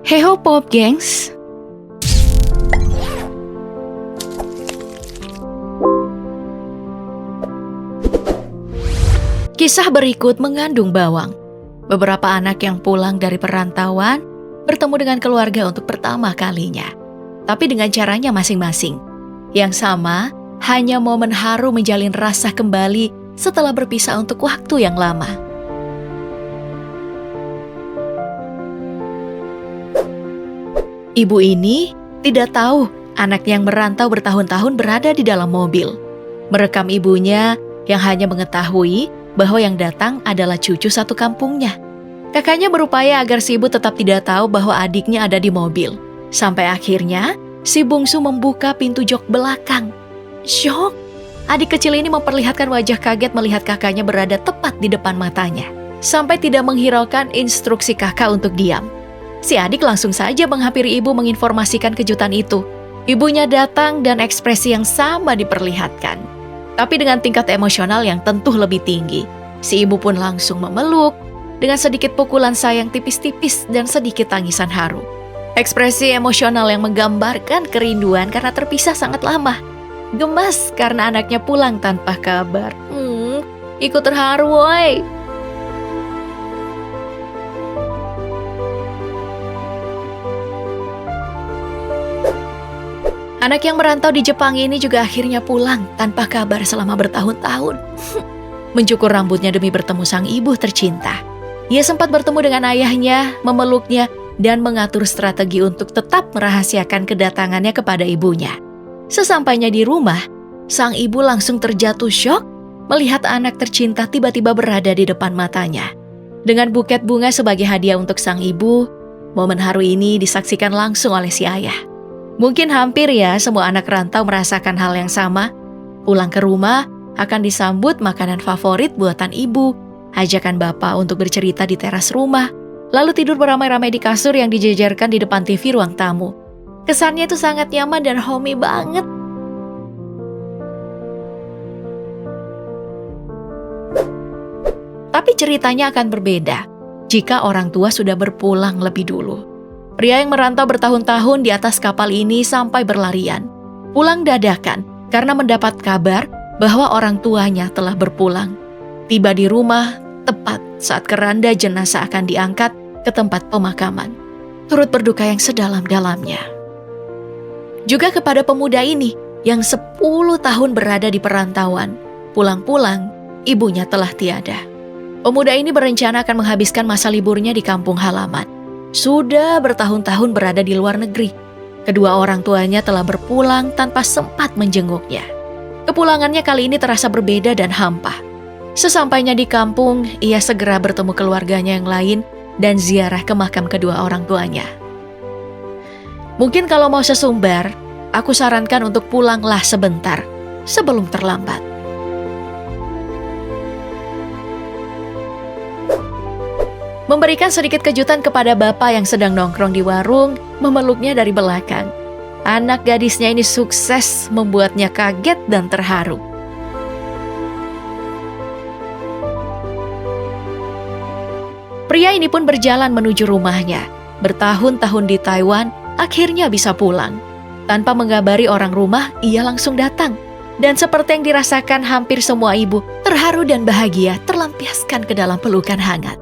Heho Pop, gengs. Kisah berikut mengandung bawang. Beberapa anak yang pulang dari perantauan bertemu dengan keluarga untuk pertama kalinya. Tapi dengan caranya masing-masing. Yang sama, hanya momen haru menjalin rasa kembali setelah berpisah untuk waktu yang lama. Ibu ini tidak tahu anak yang merantau bertahun-tahun berada di dalam mobil. Merekam ibunya yang hanya mengetahui bahwa yang datang adalah cucu satu kampungnya. Kakaknya berupaya agar si ibu tetap tidak tahu bahwa adiknya ada di mobil. Sampai akhirnya, si bungsu membuka pintu jok belakang. Syok! Adik kecil ini memperlihatkan wajah kaget melihat kakaknya berada tepat di depan matanya. Sampai tidak menghiraukan instruksi kakak untuk diam. Si adik langsung saja menghampiri ibu menginformasikan kejutan itu. Ibunya datang dan ekspresi yang sama diperlihatkan. Tapi dengan tingkat emosional yang tentu lebih tinggi. Si ibu pun langsung memeluk dengan sedikit pukulan sayang tipis-tipis dan sedikit tangisan haru. Ekspresi emosional yang menggambarkan kerinduan karena terpisah sangat lama. Gemas karena anaknya pulang tanpa kabar. Ikut terharu woy. Anak yang merantau di Jepang ini juga akhirnya pulang tanpa kabar selama bertahun-tahun. Mencukur rambutnya demi bertemu sang ibu tercinta. Ia sempat bertemu dengan ayahnya, memeluknya, dan mengatur strategi untuk tetap merahasiakan kedatangannya kepada ibunya. Sesampainya di rumah, sang ibu langsung terjatuh syok melihat anak tercinta tiba-tiba berada di depan matanya. Dengan buket bunga sebagai hadiah untuk sang ibu, momen haru ini disaksikan langsung oleh si ayah. Mungkin hampir ya semua anak rantau merasakan hal yang sama. Pulang ke rumah akan disambut makanan favorit buatan ibu, ajakan bapak untuk bercerita di teras rumah, lalu tidur beramai-ramai di kasur yang dijejerkan di depan TV ruang tamu. Kesannya itu sangat nyaman dan homey banget. Tapi ceritanya akan berbeda jika orang tua sudah berpulang lebih dulu. Pria yang merantau bertahun-tahun di atas kapal ini sampai berlarian. Pulang dadakan karena mendapat kabar bahwa orang tuanya telah berpulang. Tiba di rumah tepat saat keranda jenazah akan diangkat ke tempat pemakaman. Turut berduka yang sedalam-dalamnya. Juga kepada pemuda ini yang 10 tahun berada di perantauan. Pulang-pulang, ibunya telah tiada. Pemuda ini berencana akan menghabiskan masa liburnya di kampung halaman. Sudah bertahun-tahun berada di luar negeri. Kedua orang tuanya telah berpulang tanpa sempat menjenguknya. Kepulangannya kali ini terasa berbeda dan hampa. Sesampainya di kampung, ia segera bertemu keluarganya yang lain dan ziarah ke makam kedua orang tuanya. Mungkin kalau mau sesumbar, aku sarankan untuk pulanglah sebentar sebelum terlambat. Memberikan sedikit kejutan kepada bapak yang sedang nongkrong di warung, memeluknya dari belakang. Anak gadisnya ini sukses membuatnya kaget dan terharu. Pria ini pun berjalan menuju rumahnya. Bertahun-tahun di Taiwan, akhirnya bisa pulang. Tanpa mengabari orang rumah, ia langsung datang. Dan seperti yang dirasakan hampir semua ibu, terharu dan bahagia terlampiaskan ke dalam pelukan hangat.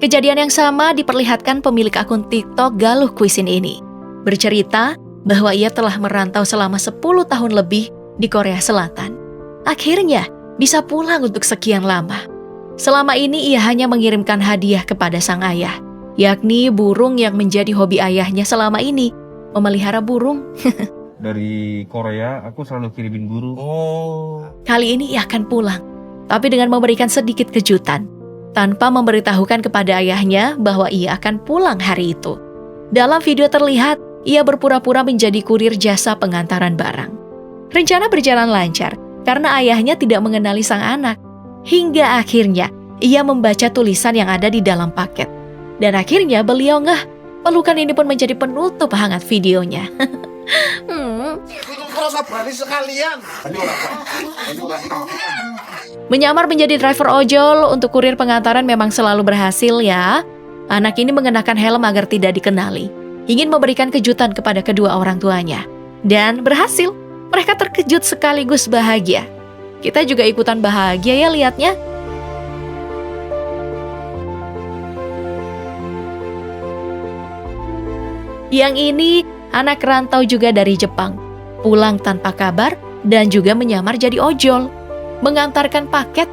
Kejadian yang sama diperlihatkan pemilik akun TikTok Galuh Cuisine ini. Bercerita bahwa ia telah merantau selama 10 tahun lebih di Korea Selatan. Akhirnya bisa pulang untuk sekian lama. Selama ini ia hanya mengirimkan hadiah kepada sang ayah, yakni burung yang menjadi hobi ayahnya selama ini, memelihara burung. Dari Korea aku selalu kirimin burung. Kali ini ia akan pulang, tapi dengan memberikan sedikit kejutan, tanpa memberitahukan kepada ayahnya bahwa ia akan pulang hari itu. Dalam video terlihat, ia berpura-pura menjadi kurir jasa pengantaran barang. Rencana berjalan lancar, karena ayahnya tidak mengenali sang anak. Hingga akhirnya, ia membaca tulisan yang ada di dalam paket. Dan akhirnya beliau ngeh, pelukan ini pun menjadi penutup hangat videonya. Kalau nggak berani sekalian. Menyamar menjadi driver ojol untuk kurir pengantaran memang selalu berhasil ya. Anak ini mengenakan helm agar tidak dikenali, ingin memberikan kejutan kepada kedua orang tuanya. Dan berhasil, mereka terkejut sekaligus bahagia. Kita juga ikutan bahagia ya lihatnya. Yang ini anak rantau juga dari Jepang, pulang tanpa kabar dan juga menyamar jadi ojol. Mengantarkan paket,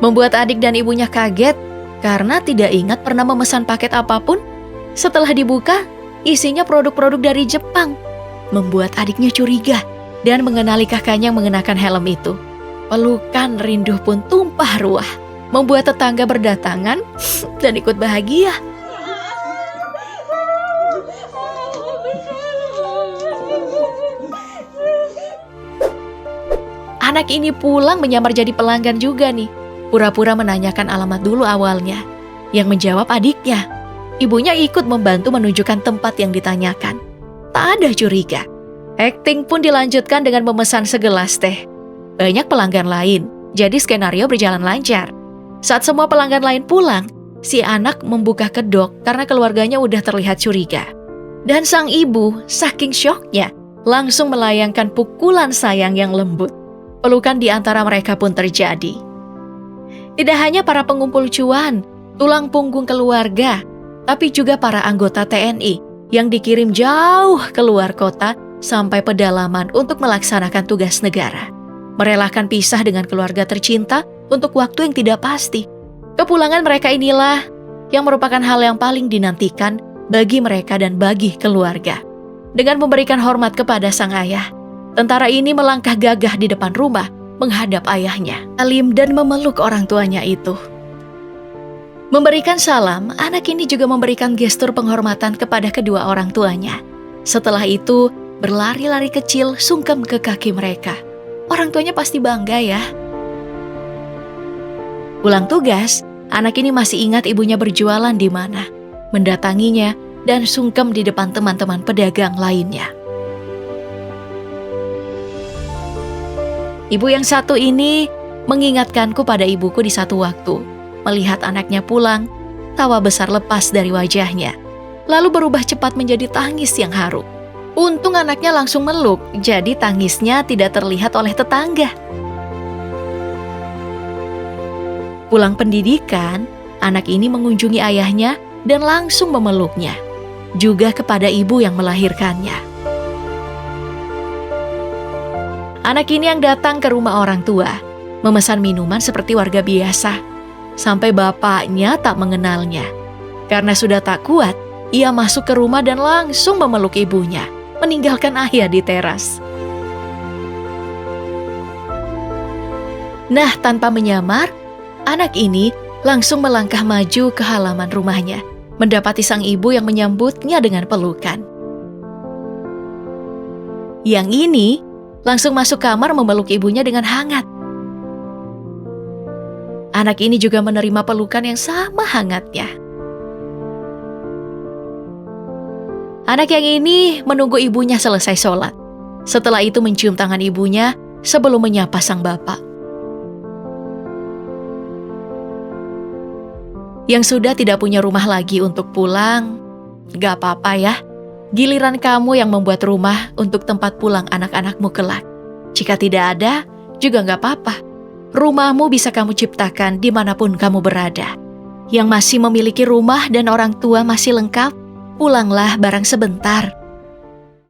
membuat adik dan ibunya kaget karena tidak ingat pernah memesan paket apapun. Setelah dibuka, isinya produk-produk dari Jepang. Membuat adiknya curiga dan mengenali kakaknya yang mengenakan helm itu. Pelukan rindu pun tumpah ruah, membuat tetangga berdatangan dan ikut bahagia. Anak ini pulang menyamar jadi pelanggan juga nih. Pura-pura menanyakan alamat dulu awalnya. Yang menjawab adiknya. Ibunya ikut membantu menunjukkan tempat yang ditanyakan. Tak ada curiga. Akting pun dilanjutkan dengan memesan segelas teh. Banyak pelanggan lain, jadi skenario berjalan lancar. Saat semua pelanggan lain pulang, si anak membuka kedok karena keluarganya udah terlihat curiga. Dan sang ibu, saking syoknya, langsung melayangkan pukulan sayang yang lembut. Pelukan di antara mereka pun terjadi. Tidak hanya para pengumpul cuan, tulang punggung keluarga, tapi juga para anggota TNI yang dikirim jauh keluar kota sampai pedalaman untuk melaksanakan tugas negara. Merelakan pisah dengan keluarga tercinta untuk waktu yang tidak pasti. Kepulangan mereka inilah yang merupakan hal yang paling dinantikan bagi mereka dan bagi keluarga. Dengan memberikan hormat kepada sang ayah, tentara ini melangkah gagah di depan rumah menghadap ayahnya, alim dan memeluk orang tuanya itu. Memberikan salam, anak ini juga memberikan gestur penghormatan kepada kedua orang tuanya. Setelah itu, berlari-lari kecil sungkem ke kaki mereka. Orang tuanya pasti bangga ya. Pulang tugas, anak ini masih ingat ibunya berjualan di mana, mendatanginya dan sungkem di depan teman-teman pedagang lainnya. Ibu yang satu ini mengingatkanku pada ibuku di satu waktu. Melihat anaknya pulang, tawa besar lepas dari wajahnya. Lalu berubah cepat menjadi tangis yang haru. Untung anaknya langsung meluk, jadi tangisnya tidak terlihat oleh tetangga. Pulang pendidikan, anak ini mengunjungi ayahnya dan langsung memeluknya. Juga kepada ibu yang melahirkannya. Anak ini yang datang ke rumah orang tua, memesan minuman seperti warga biasa, sampai bapaknya tak mengenalnya. Karena sudah tak kuat, ia masuk ke rumah dan langsung memeluk ibunya, meninggalkan ayah di teras. Nah, tanpa menyamar, anak ini langsung melangkah maju ke halaman rumahnya, mendapati sang ibu yang menyambutnya dengan pelukan. Yang ini langsung masuk kamar memeluk ibunya dengan hangat. Anak ini juga menerima pelukan yang sama hangatnya. Anak yang ini menunggu ibunya selesai sholat. Setelah itu mencium tangan ibunya sebelum menyapa sang bapak. Yang sudah tidak punya rumah lagi untuk pulang, gak apa-apa ya. Giliran kamu yang membuat rumah untuk tempat pulang anak-anakmu kelak. Jika tidak ada, juga gak apa-apa. Rumahmu bisa kamu ciptakan dimanapun kamu berada. Yang masih memiliki rumah dan orang tua masih lengkap, pulanglah barang sebentar.